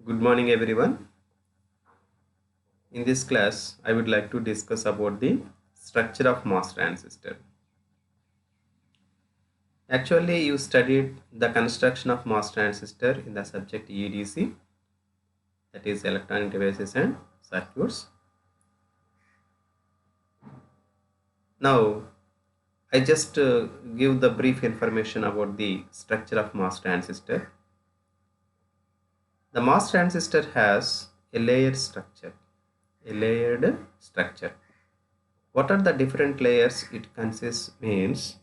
Good morning everyone. In this class, I would like to discuss about the structure of MOS transistor. Actually, you studied the construction of MOS transistor in the subject EDC, that is electronic devices and circuits. Now, I just give the brief information about the structure of MOS transistor. The MOS transistor has a layered structure. A layered structure. What are the different layers it consists means?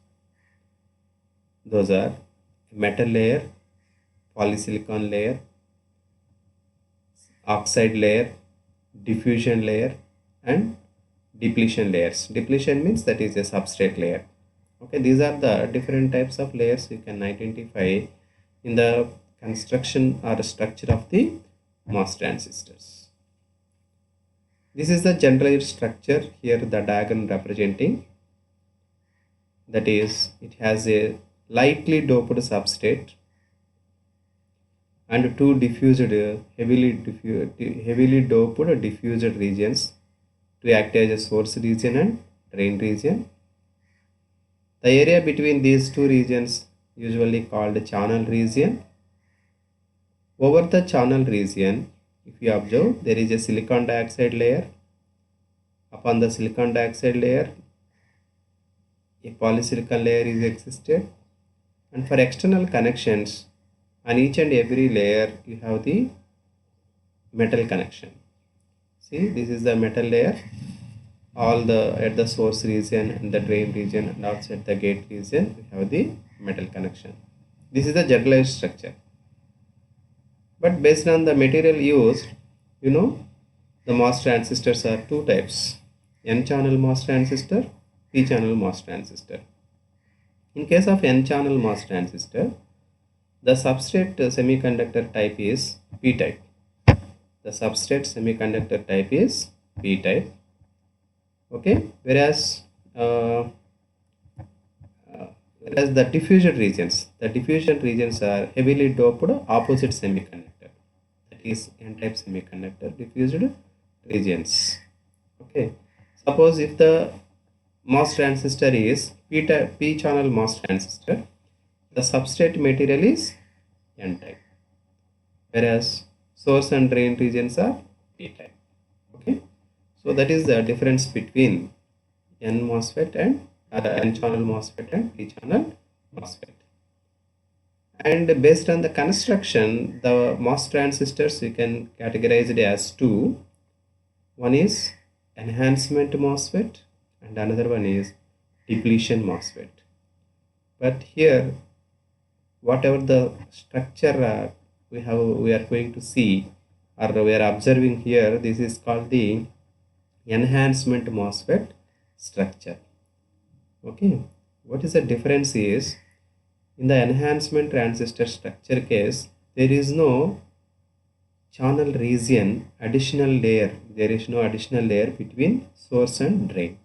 Those are metal layer, polysilicon layer, oxide layer, diffusion layer, and depletion layers. Depletion means that is a substrate layer. Okay, these are the different types of layers you can identify in the construction or structure of the MOS transistors. This is the generalized structure. Here the diagram representing, that is, it has a lightly doped substrate and two heavily doped diffused regions to act as a source region and drain region. The area between these two regions usually called channel region. Over the channel region, if you observe, there is a silicon dioxide layer. Upon the silicon dioxide layer, a polysilicon layer is existed, and for external connections on each and every layer you have the metal connection. See, this is the metal layer, all the at the source region and the drain region and also at the gate region we have the metal connection. This is the generalized structure, but based on the material used, the MOS transistors are two types: N channel MOS transistor, P channel MOS transistor. In case of N channel MOS transistor, the substrate semiconductor type is P type. The substrate semiconductor type is P type. Okay, whereas the diffusion regions are heavily doped opposite semiconductor, that is N-type semiconductor diffused regions. Okay, suppose if the MOS transistor is P channel MOS transistor, the substrate material is N-type, whereas source and drain regions are P-type. Okay, so that is the difference between N MOSFET and N channel MOSFET and P channel MOSFET. And based on the construction, the MOS transistors you can categorize it as two. One is enhancement MOSFET and another one is depletion MOSFET. But here, whatever the structure we are going to see or we are observing here, this is called the enhancement MOSFET structure. Okay, what is the difference is, in the enhancement transistor structure case, there is no channel region additional layer. There is no additional layer between source and drain.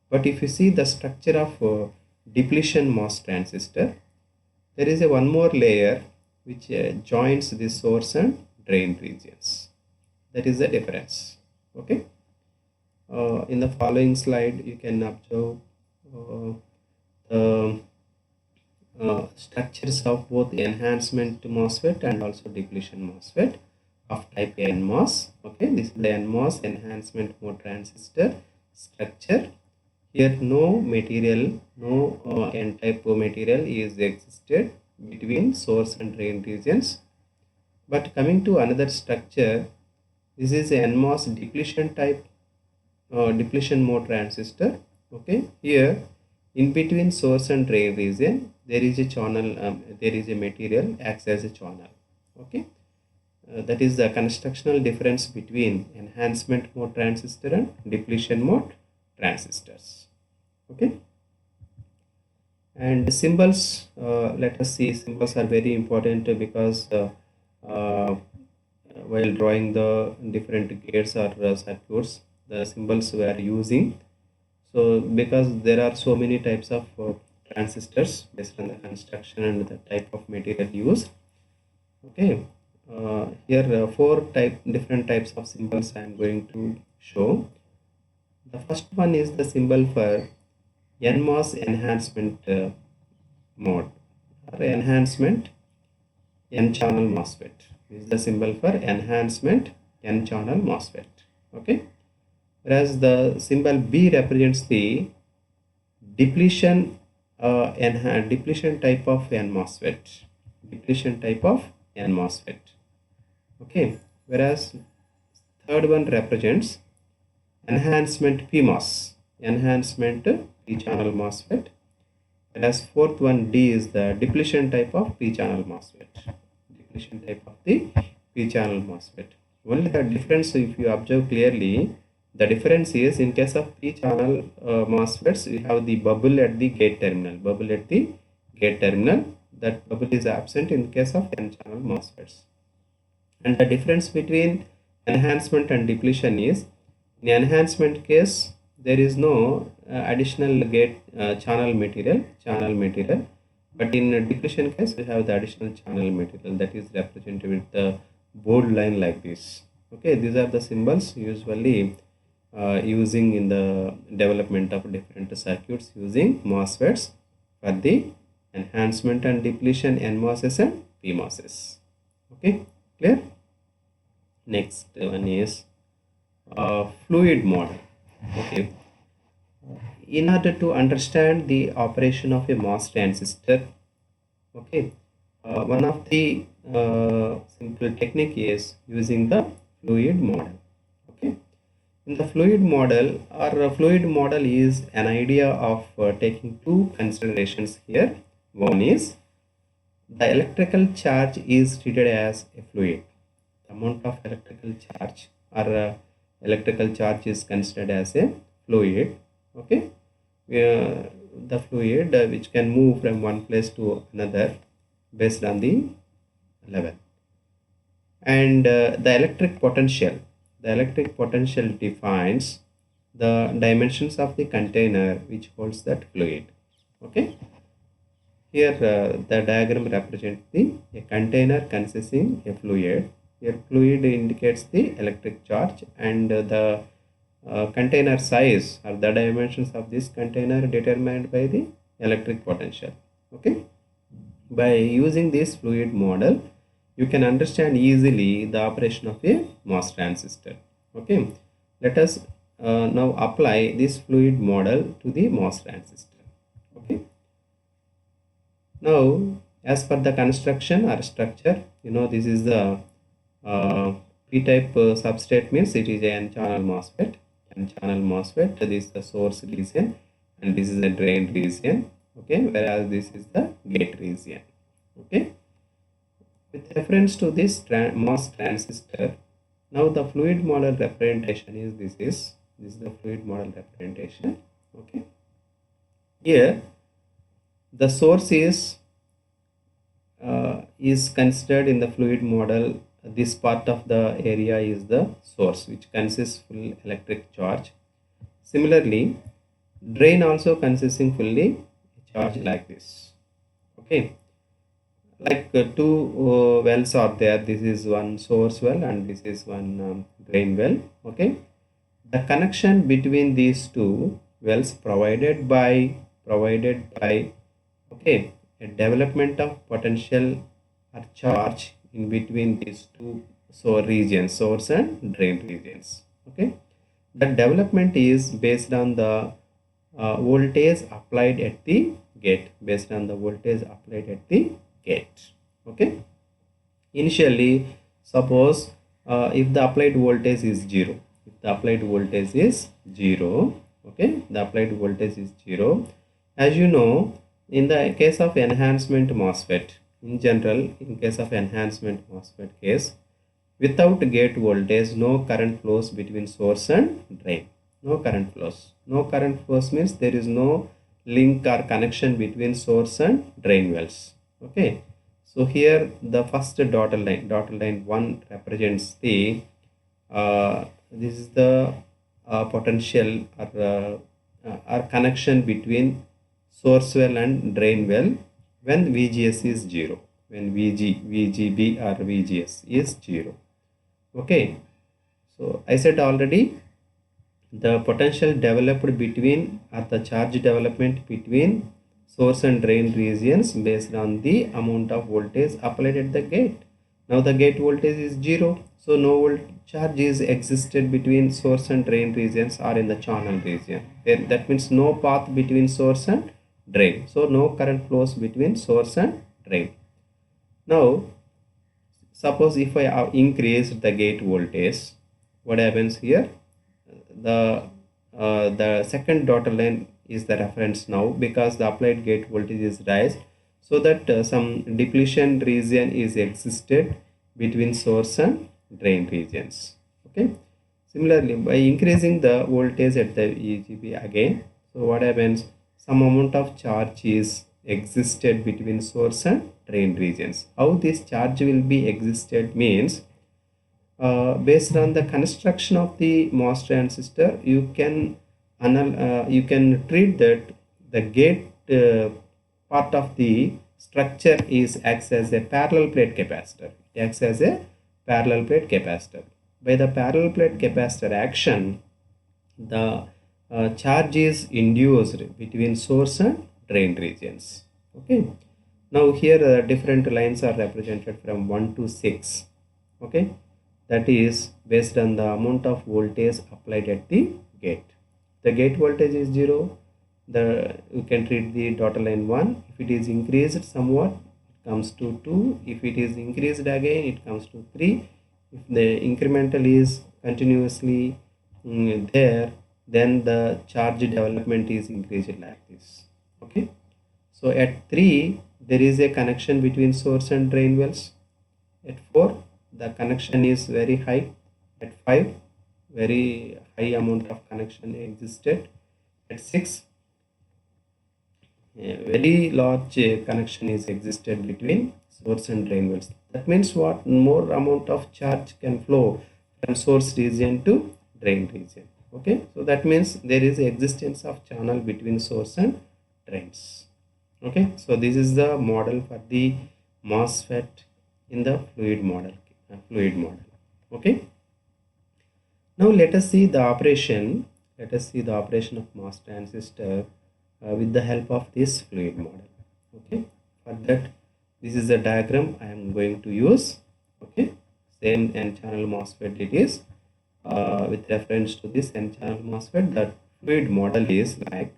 But if you see the structure of depletion MOS transistor, there is a one more layer which joins the source and drain regions. That is the difference. Okay. In the following slide, you can observe the structures of both enhancement MOSFET and also depletion MOSFET of type NMOS. Okay, this is the NMOS, enhancement mode transistor structure. Here no material, no N-type material is existed between source and drain regions. But coming to another structure, this is a NMOS depletion type depletion mode transistor. Okay, here in between source and drain region there is a channel, there is a material acts as a channel. Okay, that is the constructional difference between enhancement mode transistor and depletion mode transistors. Okay, and symbols, let us see, symbols are very important because while drawing the different gates or circuits, the symbols we are using. So because there are so many types of transistors based on the construction and the type of material used. Okay, here four different types of symbols I am going to show. The first one is the symbol for NMOS enhancement mode or enhancement N-channel MOSFET. This is the symbol for enhancement N-channel MOSFET. Okay. Whereas the symbol B represents the depletion depletion type of N-MOSFET. Depletion type of N-MOSFET. Okay. Whereas third one represents enhancement PMOS. Enhancement P-channel MOSFET. Whereas fourth one D is the depletion type of P-channel MOSFET. Depletion type of the P-channel MOSFET. Only the difference, if you observe clearly, the difference is in case of P-channel MOSFETs, we have the bubble at the gate terminal. Bubble at the gate terminal. That bubble is absent in case of N-channel MOSFETs. And the difference between enhancement and depletion is, in enhancement case, there is no additional gate channel material, but in depletion case we have the additional channel material that is represented with the bold line like this. Okay, these are the symbols usually using in the development of different circuits using MOSFETs for the enhancement and depletion NMOSs and PMOSs. Okay, clear? Next one is fluid model. Okay, in order to understand the operation of a MOS transistor, okay, one of the simple technique is using the fluid model. Okay, in the fluid model, or fluid model is an idea of taking two considerations here. One is the electrical charge is treated as a fluid. The amount of electrical charge or electrical charge is considered as a fluid. Okay, the fluid which can move from one place to another based on the level. And the electric potential defines the dimensions of the container which holds that fluid. Okay, here the diagram represents a container consisting a fluid. Here fluid indicates the electric charge, and the container size or the dimensions of this container determined by the electric potential. Okay, by using this fluid model, you can understand easily the operation of a MOS transistor. Okay, let us now apply this fluid model to the MOS transistor. Okay, now as per the construction or structure, this is the P-type substrate, means it is a N-channel MOSFET. N-channel MOSFET, this is the source region and this is the drain region. Okay, whereas this is the gate region. Okay, with reference to this MOS transistor, now the fluid model representation is this is the fluid model representation. Okay, here the source is considered in the fluid model. This part of the area is the source which consists full electric charge. Similarly, drain also consisting fully charge like this. Okay, like two wells are there. This is one source well and this is one drain well. Okay, the connection between these two wells provided by okay, a development of potential or charge in between these two regions, source and drain regions. Okay, the development is based on the voltage applied at the gate. Okay, initially suppose if the applied voltage is 0, okay, the applied voltage is 0. As you know, in the case of enhancement MOSFET, in general, in case of enhancement MOSFET case, without gate voltage, no current flows between source and drain. No current flows means there is no link or connection between source and drain wells. Okay, so here the first dotted line 1 represents the this is the potential or connection between source well and drain well when VGS is 0. when VGB or VGS is 0. Okay, so I said already, the potential developed between, or the charge development between source and drain regions based on the amount of voltage applied at the gate. Now the gate voltage is 0, so no charge is existed between source and drain regions or in the channel region. Then that means no path between source and drain. So no current flows between source and drain. Now suppose if I have increased the gate voltage, what happens here? The second dotted line is the reference now, because the applied gate voltage is raised, so that some depletion region is existed between source and drain regions. Okay, similarly by increasing the voltage at the VGB again, so what happens, some amount of charge is existed between source and drain regions. How this charge will be existed means, based on the construction of the MOS transistor, you can treat that the gate part of the structure is acts as a parallel plate capacitor. It acts as a parallel plate capacitor. By the parallel plate capacitor action, the charge is induced between source and drain regions. Okay. Now here different lines are represented from 1 to 6. Okay. That is based on the amount of voltage applied at the gate. The gate voltage is 0. You can treat the dotted line 1. If it is increased somewhat, it comes to 2. If it is increased again, it comes to 3. If the incremental is continuously there, then the charge development is increased like this. Okay. So at 3, there is a connection between source and drain wells. At 4, the connection is very high. At 5, very high amount of connection existed. At 6, a very large connection is existed between source and drain wells. That means what? More amount of charge can flow from source region to drain region. Okay, so that means there is existence of channel between source and drains. Okay, so this is the model for the MOSFET in the fluid model. Okay, now let us see the operation. Let us see the operation of MOS transistor with the help of this fluid model. Okay, for that, this is the diagram I am going to use. Okay, same N channel MOSFET it is. With reference to this N channel MOSFET, the fluid model is like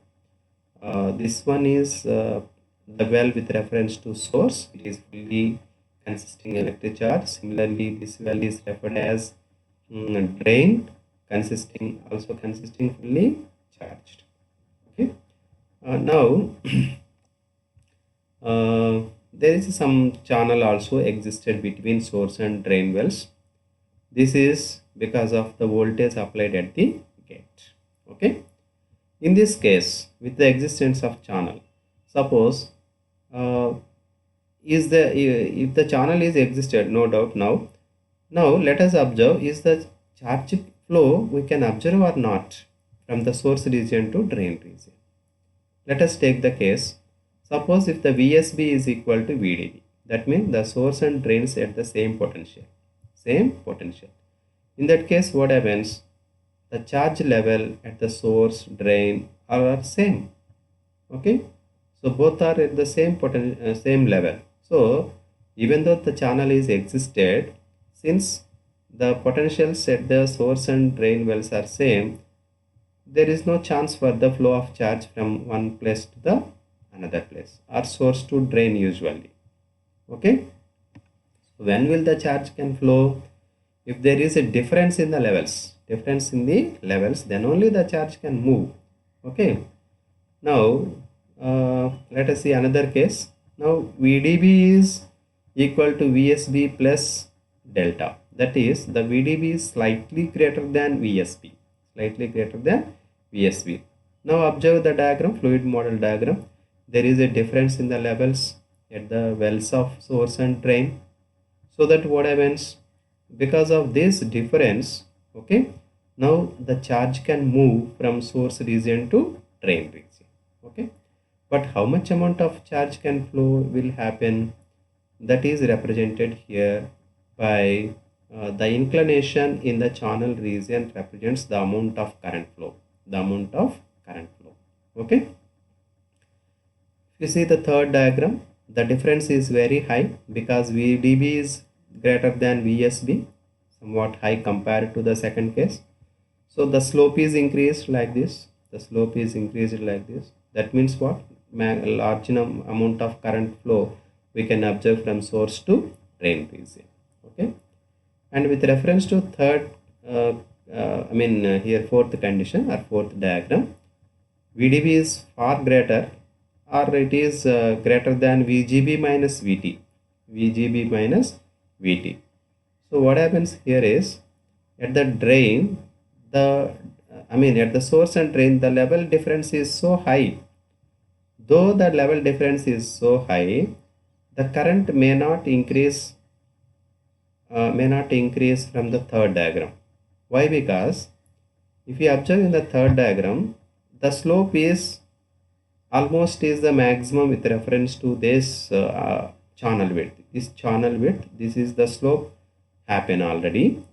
this one is the well with reference to source. It is fully consisting electric charge. Similarly, this well is referred as drain, consisting fully charged. Okay. Now there is some channel also existed between source and drain wells. This is because of the voltage applied at the gate. Okay. In this case, with the existence of channel, suppose if the channel is existed, no doubt now let us observe, is the charge flow we can observe or not from the source region to drain region. Let us take the case, suppose if the VSB is equal to VDB, that means the source and drains at the same potential. In that case, what happens? The charge level at the source, drain are same. Okay, so both are at the same level. So even though the channel is existed, since the potentials at the source and drain wells are same, there is no chance for the flow of charge from one place to the another place, or source to drain usually. Okay, so when will the charge can flow? If there is a difference in the levels, then only the charge can move. Okay, now let us see another case. Now VDB is equal to VSB plus delta. That is, the VDB is slightly greater than VSB. Now observe the diagram, fluid model diagram. There is a difference in the levels at the wells of source and drain. So that what happens? Because of this difference, okay, now the charge can move from source region to drain region. Okay, but how much amount of charge can flow will happen? that is represented here by the inclination in the channel region represents the amount of current flow. The amount of current flow. Okay. If you see the third diagram, the difference is very high because VDB is greater than VSB, somewhat high compared to the second case. So the slope is increased like this. The slope is increased like this. That means what? Large amount of current flow we can observe from source to drain region. Okay. And with reference to third, here fourth condition or fourth diagram, VDB is far greater or it is greater than VGB minus VT. VGB minus VT. So what happens here is at the drain, at the source and drain, the level difference is so high. Though the level difference is so high, the current may not increase from the third diagram. Why? Because if you observe in the third diagram, the slope is almost is the maximum with reference to this channel width. This channel width, this is the slope happen already.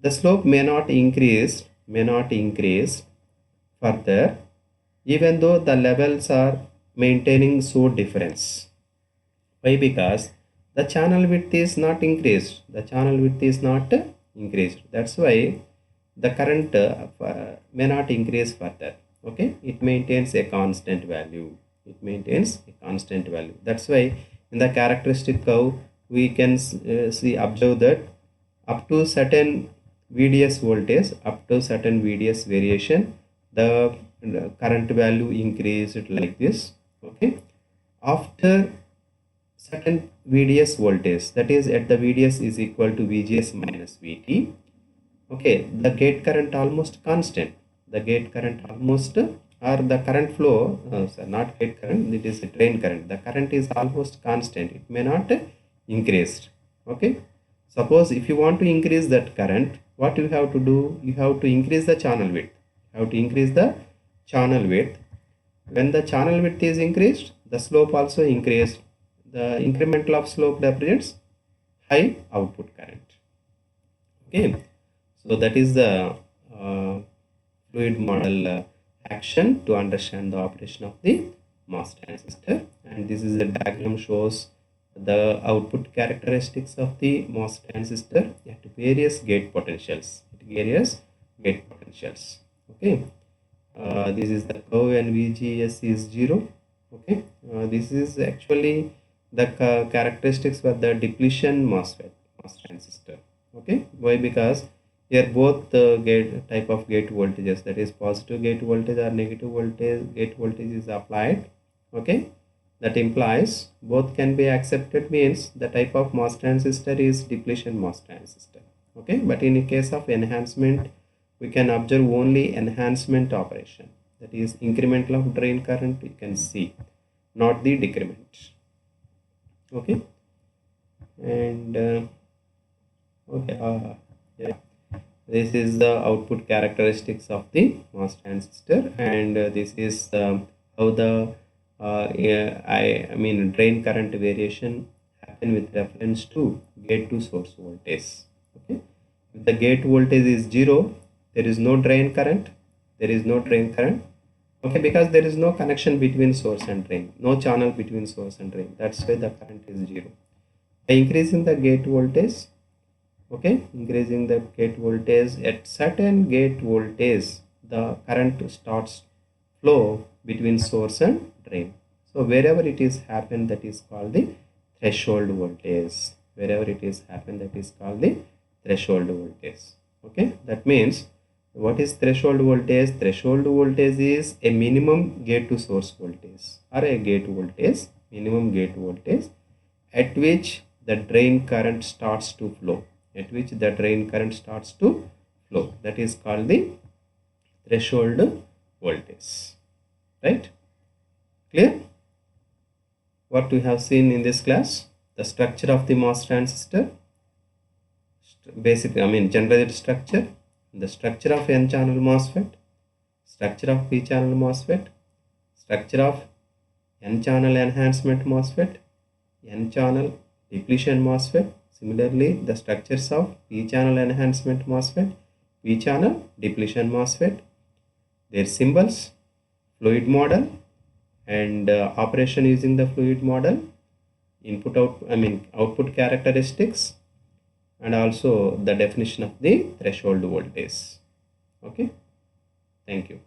The slope may not increase further, even though the levels are maintaining so difference. Why? Because the channel width is not increased. The channel width is not increased. That's why the current may not increase further. Okay, it maintains a constant value. It maintains a constant value. That's why in the characteristic curve we can observe that up to certain VDS voltage, up to certain VDS variation, the current value increased like this. Okay, after certain VDS voltage, that is at the VDS is equal to VGS minus VT. Okay, the gate current almost constant. The gate current almost or the current flow, not gate current, it is a drain current. The current is almost constant. It may not increase. Okay. Suppose if you want to increase that current, what you have to do? You have to increase the channel width. You have to increase the channel width. When the channel width is increased, the slope also increased. The incremental of slope represents high output current. Okay. So that is the fluid model action to understand the operation of the MOS transistor, and this is a diagram shows the output characteristics of the MOS transistor at various gate potentials. Okay, this is the curve and VGS is 0. Okay, this is actually the characteristics for the depletion MOS transistor. Okay, why? Because here both the type of gate voltages, that is positive gate voltage or negative gate voltage is applied. Okay, that implies both can be accepted, means the type of MOS transistor is depletion MOS transistor. Okay, but in case of enhancement, we can observe only enhancement operation, that is incremental of drain current you can see, not the decrement. Okay, and yeah, this is the output characteristics of the MOS transistor, and this is how the drain current variation happen with reference to gate to source voltage. Okay, if the gate voltage is 0, there is no drain current. Okay, because there is no connection between source and drain, no channel between source and drain. That's why the current is 0. By increasing the gate voltage, okay, increasing the gate voltage, at certain gate voltage the current starts flow between source and drain. So wherever it is happen, that is called the threshold voltage. Wherever it is happen, that is called the threshold voltage. Okay, that means what is threshold voltage? Threshold voltage is a minimum gate to source voltage or a gate voltage, minimum gate voltage at which the drain current starts to flow. That is called the threshold voltage. Right? Clear? What we have seen in this class? The structure of the MOS transistor. Basically, generated structure. The structure of N-channel MOSFET. Structure of P-channel MOSFET. Structure of N-channel enhancement MOSFET. N-channel depletion MOSFET. Similarly, the structures of p-channel enhancement MOSFET, p-channel depletion MOSFET, their symbols, fluid model, and operation using the fluid model, output characteristics, and also the definition of the threshold voltage. Okay, thank you.